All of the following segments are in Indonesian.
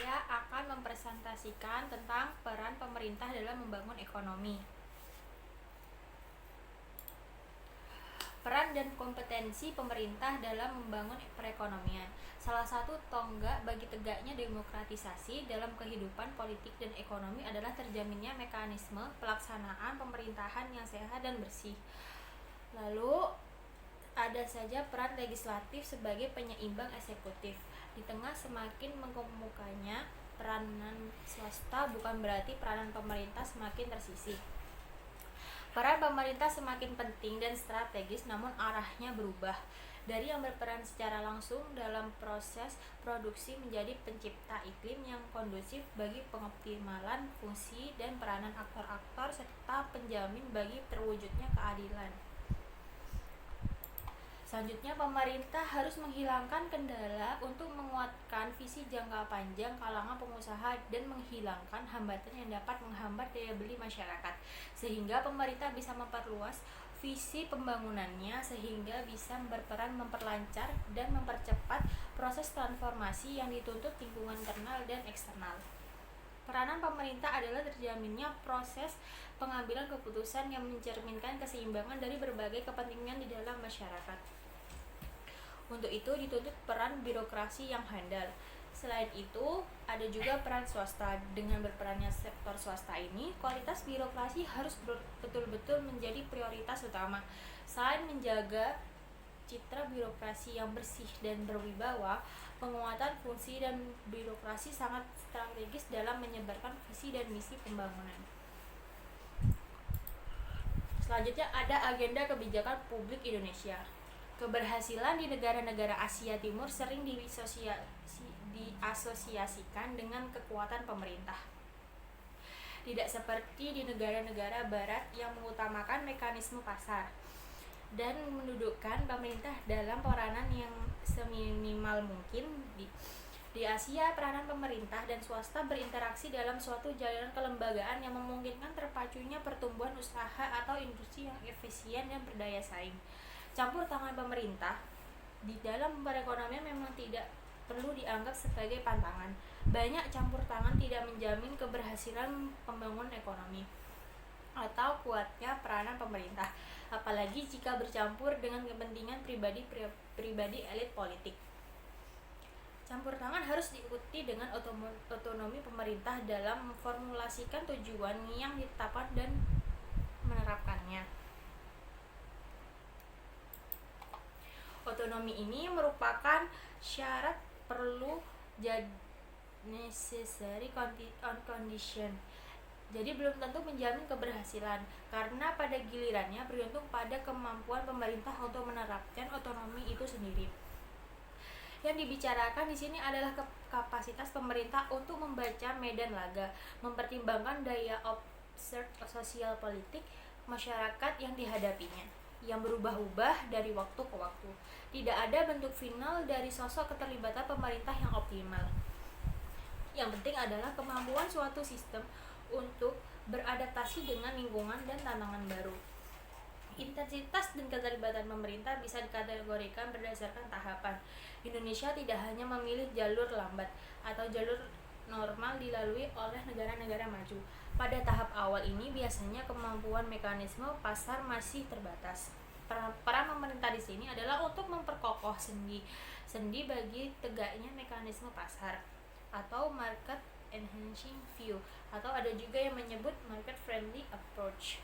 Saya akan mempresentasikan tentang peran pemerintah dalam membangun ekonomi. Peran dan kompetensi pemerintah dalam membangun perekonomian. Salah satu tonggak bagi tegaknya demokratisasi dalam kehidupan politik dan ekonomi adalah terjaminnya mekanisme pelaksanaan pemerintahan yang sehat dan bersih. Lalu ada saja peran legislatif sebagai penyeimbang eksekutif. Di tengah semakin mengemukanya peranan swasta, bukan berarti peranan pemerintah semakin tersisih. Peran pemerintah semakin penting dan strategis, namun arahnya berubah dari yang berperan secara langsung dalam proses produksi menjadi pencipta iklim yang kondusif bagi pengoptimalan fungsi dan peranan aktor-aktor serta penjamin bagi terwujudnya keadilan. Selanjutnya, pemerintah harus menghilangkan kendala untuk menguatkan visi jangka panjang kalangan pengusaha dan menghilangkan hambatan yang dapat menghambat daya beli masyarakat, sehingga pemerintah bisa memperluas visi pembangunannya sehingga bisa berperan memperlancar dan mempercepat proses transformasi yang dituntut lingkungan internal dan eksternal. Peranan pemerintah adalah terjaminnya proses pengambilan keputusan yang mencerminkan keseimbangan dari berbagai kepentingan di dalam masyarakat. Untuk itu dituntut peran birokrasi yang handal. Selain itu, ada juga peran swasta. Dengan berperannya sektor swasta ini, kualitas birokrasi harus betul-betul menjadi prioritas utama. Selain menjaga citra birokrasi yang bersih dan berwibawa, penguatan fungsi dan birokrasi sangat strategis dalam menyebarkan visi dan misi pembangunan. Selanjutnya ada agenda kebijakan publik Indonesia. Keberhasilan di negara-negara Asia Timur sering diasosiasikan dengan kekuatan pemerintah. Tidak seperti di negara-negara barat yang mengutamakan mekanisme pasar dan mendudukkan pemerintah dalam peranan yang seminimal mungkin. Di Asia, peranan pemerintah dan swasta berinteraksi dalam suatu jalan kelembagaan yang memungkinkan terpacunya pertumbuhan usaha atau industri yang efisien dan berdaya saing. Campur tangan pemerintah di dalam perekonomian memang tidak perlu dianggap sebagai pantangan. Banyak campur tangan tidak menjamin keberhasilan pembangunan ekonomi atau kuatnya peranan pemerintah, apalagi jika bercampur dengan kepentingan pribadi elit politik. Campur tangan harus diikuti dengan otonomi pemerintah dalam memformulasikan tujuan yang ditetapkan dan menerapkannya. Otonomi ini merupakan syarat perlu necessary condition. Jadi belum tentu menjamin keberhasilan, karena pada gilirannya bergantung pada kemampuan pemerintah untuk menerapkan otonomi itu sendiri. Yang dibicarakan di sini adalah kapasitas pemerintah untuk membaca medan laga, mempertimbangkan daya observe sosial politik masyarakat yang dihadapinya, yang berubah-ubah dari waktu ke waktu. Tidak ada bentuk final dari sosok keterlibatan pemerintah yang optimal. Yang penting adalah kemampuan suatu sistem untuk beradaptasi dengan lingkungan dan tantangan baru. Intensitas dan keterlibatan pemerintah bisa dikategorikan berdasarkan tahapan. Indonesia tidak hanya memilih jalur lambat atau jalur normal dilalui oleh negara-negara maju. Pada tahap awal ini biasanya kemampuan mekanisme pasar masih terbatas. Peran pemerintah di sini adalah untuk memperkokoh sendi bagi tegaknya mekanisme pasar atau market enhancing view, atau ada juga yang menyebut market friendly approach.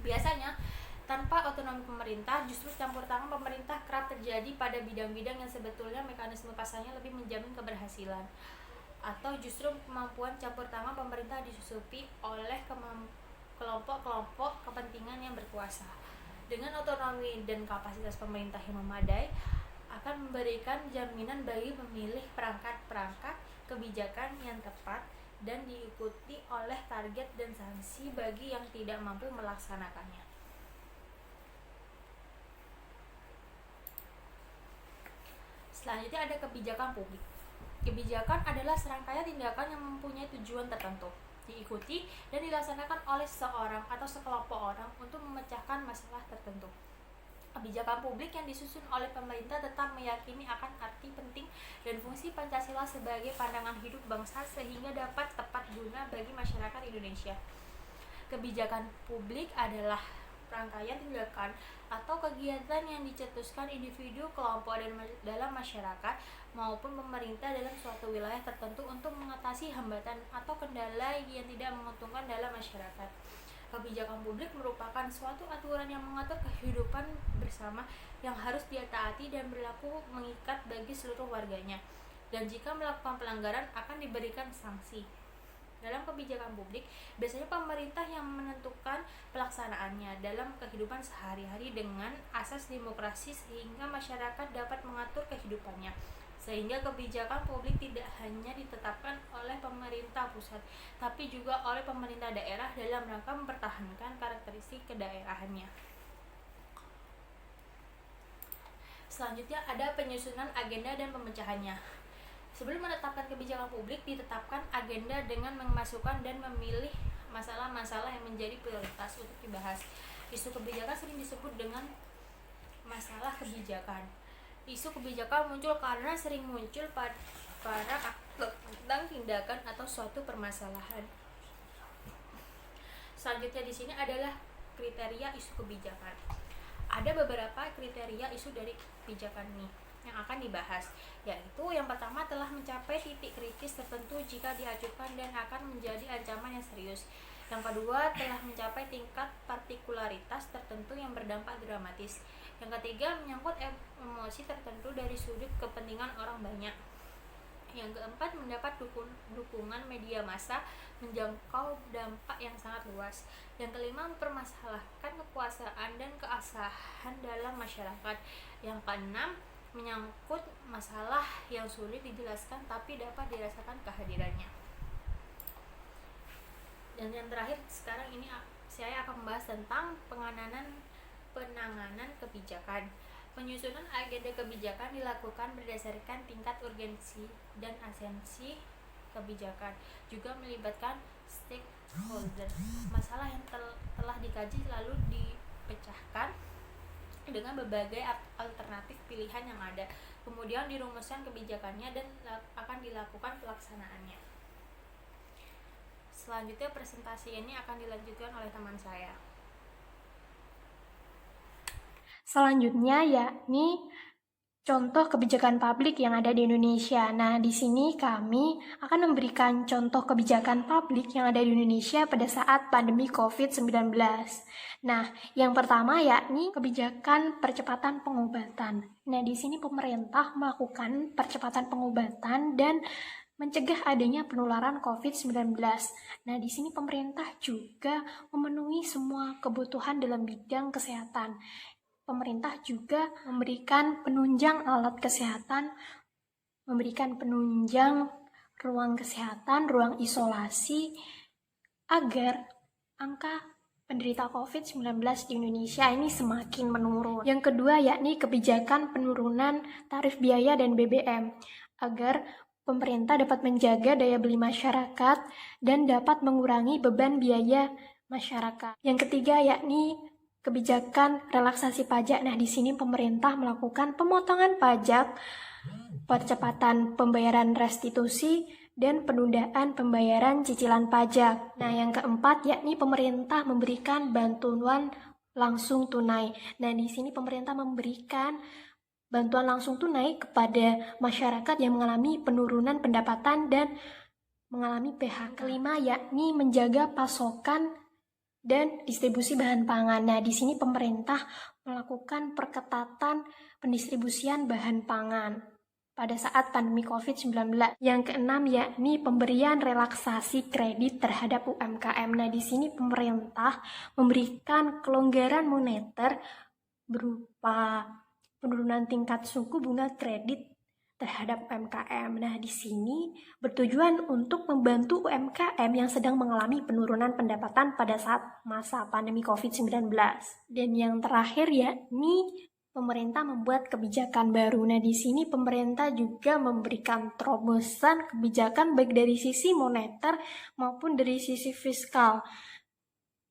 Biasanya tanpa otonomi pemerintah, justru campur tangan pemerintah kerap terjadi pada bidang-bidang yang sebetulnya mekanisme pasarnya lebih menjamin keberhasilan, atau justru kemampuan campur tangan pemerintah disusupi oleh kelompok-kelompok kepentingan yang berkuasa. Dengan otonomi dan kapasitas pemerintah yang memadai, akan memberikan jaminan bagi memilih perangkat-perangkat kebijakan yang tepat dan diikuti oleh target dan sanksi bagi yang tidak mampu melaksanakannya. Selanjutnya ada kebijakan publik. Kebijakan adalah serangkaian tindakan yang mempunyai tujuan tertentu, diikuti dan dilaksanakan oleh seseorang atau sekelompok orang untuk memecahkan masalah tertentu. Kebijakan publik yang disusun oleh pemerintah tetap meyakini akan arti penting dan fungsi Pancasila sebagai pandangan hidup bangsa sehingga dapat tepat guna bagi masyarakat Indonesia. Kebijakan publik adalah rangkaian tindakan atau kegiatan yang dicetuskan individu, kelompok, dan dalam masyarakat maupun pemerintah dalam suatu wilayah tertentu untuk mengatasi hambatan atau kendala yang tidak menguntungkan dalam masyarakat. Kebijakan publik merupakan suatu aturan yang mengatur kehidupan bersama yang harus ditaati dan berlaku mengikat bagi seluruh warganya, dan jika melakukan pelanggaran akan diberikan sanksi. Dalam kebijakan publik, biasanya pemerintah yang menentukan pelaksanaannya dalam kehidupan sehari-hari dengan asas demokrasi sehingga masyarakat dapat mengatur kehidupannya. Sehingga kebijakan publik tidak hanya ditetapkan oleh pemerintah pusat, tapi juga oleh pemerintah daerah dalam rangka mempertahankan karakteristik kedaerahannya. Selanjutnya ada penyusunan agenda dan pemecahannya. Sebelum menetapkan kebijakan publik, ditetapkan agenda dengan memasukkan dan memilih masalah-masalah yang menjadi prioritas untuk dibahas. Isu kebijakan sering disebut dengan masalah kebijakan. Isu kebijakan muncul karena sering muncul pada tentang tindakan atau suatu permasalahan. Selanjutnya di sini adalah kriteria isu kebijakan. Ada beberapa kriteria isu dari kebijakan ini yang akan dibahas, yaitu yang pertama telah mencapai titik kritis tertentu jika diajukan dan akan menjadi ancaman yang serius. Yang kedua, telah mencapai tingkat partikularitas tertentu yang berdampak dramatis. Yang ketiga, menyangkut emosi tertentu dari sudut kepentingan orang banyak. Yang keempat, mendapat dukungan media massa menjangkau dampak yang sangat luas. Yang kelima, mempermasalahkan kekuasaan dan keabsahan dalam masyarakat. Yang keenam, menyangkut masalah yang sulit dijelaskan tapi dapat dirasakan kehadirannya. Dan yang terakhir, sekarang ini saya akan membahas tentang penanganan kebijakan. Penyusunan agenda kebijakan dilakukan berdasarkan tingkat urgensi dan esensi kebijakan, juga melibatkan stakeholder. Masalah yang telah dikaji lalu dipecahkan dengan berbagai alternatif pilihan yang ada, kemudian dirumuskan kebijakannya dan akan dilakukan pelaksanaannya. Selanjutnya presentasi ini akan dilanjutkan oleh teman saya. Selanjutnya yakni contoh kebijakan publik yang ada di Indonesia. Nah, di sini kami akan memberikan contoh kebijakan publik yang ada di Indonesia pada saat pandemi COVID-19. Nah, yang pertama yakni kebijakan percepatan pengobatan. Nah, di sini pemerintah melakukan percepatan pengobatan dan mencegah adanya penularan COVID-19. Nah, di sini pemerintah juga memenuhi semua kebutuhan dalam bidang kesehatan. Pemerintah juga memberikan penunjang alat kesehatan, memberikan penunjang ruang kesehatan, ruang isolasi, agar angka penderita COVID-19 di Indonesia ini semakin menurun. Yang kedua yakni kebijakan penurunan tarif biaya dan BBM, agar pemerintah dapat menjaga daya beli masyarakat dan dapat mengurangi beban biaya masyarakat. Yang ketiga yakni kebijakan relaksasi pajak. Nah, di sini pemerintah melakukan pemotongan pajak, percepatan pembayaran restitusi, dan penundaan pembayaran cicilan pajak. Nah, yang keempat yakni pemerintah memberikan bantuan langsung tunai. Nah, di sini pemerintah memberikan bantuan langsung tunai kepada masyarakat yang mengalami penurunan pendapatan dan mengalami PHK. Kelima yakni menjaga pasokan dan distribusi bahan pangan. Nah, di sini pemerintah melakukan perketatan pendistribusian bahan pangan pada saat pandemi COVID-19. Yang keenam yakni pemberian relaksasi kredit terhadap UMKM. Nah, di sini pemerintah memberikan kelonggaran moneter berupa penurunan tingkat suku bunga kredit terhadap UMKM. Nah, di sini bertujuan untuk membantu UMKM yang sedang mengalami penurunan pendapatan pada saat masa pandemi COVID-19. Dan yang terakhir yakni pemerintah membuat kebijakan baru. Nah, di sini pemerintah juga memberikan terobosan kebijakan baik dari sisi moneter maupun dari sisi fiskal.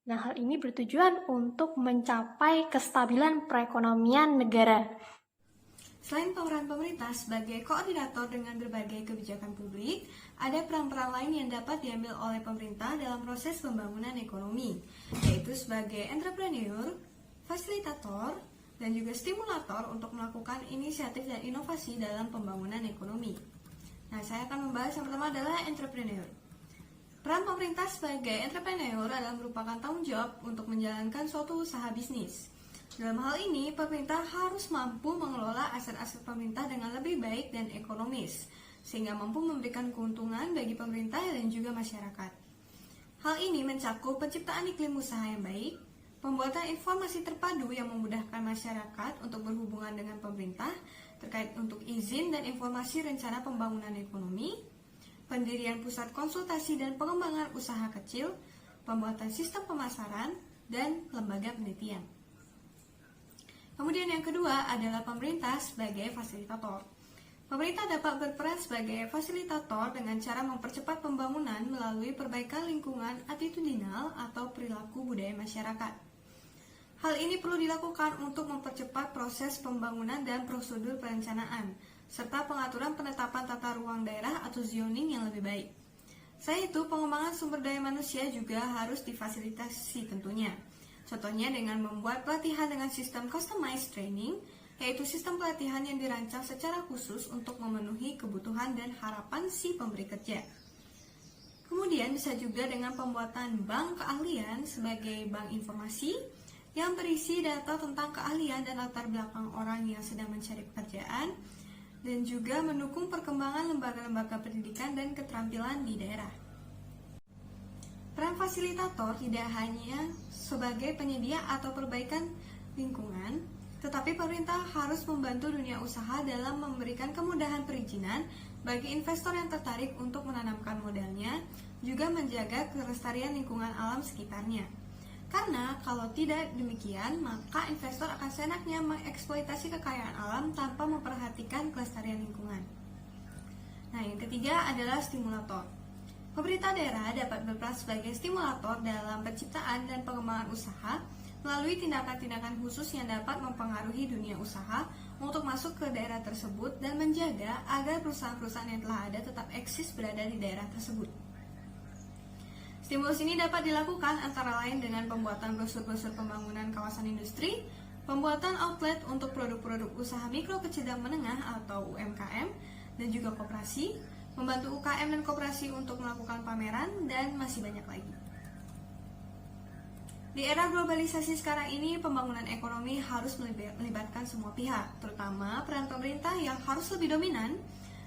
Nah, hal ini bertujuan untuk mencapai kestabilan perekonomian negara. Selain peran pemerintah sebagai koordinator dengan berbagai kebijakan publik, ada peran-peran lain yang dapat diambil oleh pemerintah dalam proses pembangunan ekonomi, yaitu sebagai entrepreneur, fasilitator, dan juga stimulator untuk melakukan inisiatif dan inovasi dalam pembangunan ekonomi. Nah, saya akan membahas yang pertama adalah entrepreneur. Peran pemerintah sebagai entrepreneur adalah merupakan tanggung jawab untuk menjalankan suatu usaha bisnis. Dalam hal ini, pemerintah harus mampu mengelola aset-aset pemerintah dengan lebih baik dan ekonomis, sehingga mampu memberikan keuntungan bagi pemerintah dan juga masyarakat. Hal ini mencakup penciptaan iklim usaha yang baik, pembuatan informasi terpadu yang memudahkan masyarakat untuk berhubungan dengan pemerintah terkait untuk izin dan informasi rencana pembangunan ekonomi, pendirian pusat konsultasi dan pengembangan usaha kecil, pembuatan sistem pemasaran, dan lembaga penelitian. Kemudian yang kedua adalah pemerintah sebagai fasilitator. Pemerintah dapat berperan sebagai fasilitator dengan cara mempercepat pembangunan melalui perbaikan lingkungan attitudinal atau perilaku budaya masyarakat. Hal ini perlu dilakukan untuk mempercepat proses pembangunan dan prosedur perencanaan, serta pengaturan penetapan tata ruang daerah atau zoning yang lebih baik. Selain itu, pengembangan sumber daya manusia juga harus difasilitasi tentunya. Contohnya dengan membuat pelatihan dengan sistem customized training, yaitu sistem pelatihan yang dirancang secara khusus untuk memenuhi kebutuhan dan harapan si pemberi kerja. Kemudian bisa juga dengan pembuatan bank keahlian sebagai bank informasi yang berisi data tentang keahlian dan latar belakang orang yang sedang mencari pekerjaan, dan juga mendukung perkembangan lembaga-lembaga pendidikan dan keterampilan di daerah. Peran fasilitator tidak hanya sebagai penyedia atau perbaikan lingkungan, tetapi pemerintah harus membantu dunia usaha dalam memberikan kemudahan perizinan bagi investor yang tertarik untuk menanamkan modalnya, juga menjaga kelestarian lingkungan alam sekitarnya. Karena kalau tidak demikian, maka investor akan seenaknya mengeksploitasi kekayaan alam tanpa memperhatikan kelestarian lingkungan. Nah, yang ketiga adalah stimulator. Pemerintah daerah dapat berperan sebagai stimulator dalam penciptaan dan pengembangan usaha melalui tindakan-tindakan khusus yang dapat mempengaruhi dunia usaha untuk masuk ke daerah tersebut dan menjaga agar perusahaan-perusahaan yang telah ada tetap eksis berada di daerah tersebut. Stimulus ini dapat dilakukan antara lain dengan pembuatan brosur-brosur pembangunan kawasan industri, pembuatan outlet untuk produk-produk usaha mikro kecil dan menengah atau UMKM, dan juga koperasi, membantu UKM dan koperasi untuk melakukan pameran, dan masih banyak lagi. Di era globalisasi sekarang ini, pembangunan ekonomi harus melibatkan semua pihak, terutama peran pemerintah yang harus lebih dominan,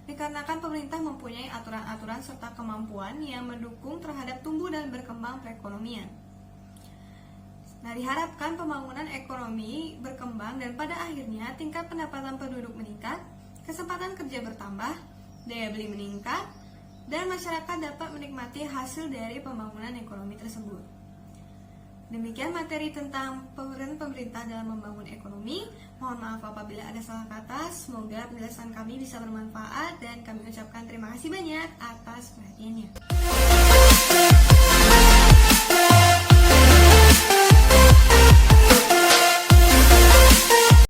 dikarenakan pemerintah mempunyai aturan-aturan serta kemampuan yang mendukung terhadap tumbuh dan berkembang perekonomian. Nah, diharapkan pembangunan ekonomi berkembang dan pada akhirnya tingkat pendapatan penduduk meningkat, kesempatan kerja bertambah, daya beli meningkat, dan masyarakat dapat menikmati hasil dari pembangunan ekonomi tersebut. Demikian materi tentang peran pemerintah dalam membangun ekonomi. Mohon maaf apabila ada salah kata. Semoga penjelasan kami bisa bermanfaat dan kami ucapkan terima kasih banyak atas perhatiannya.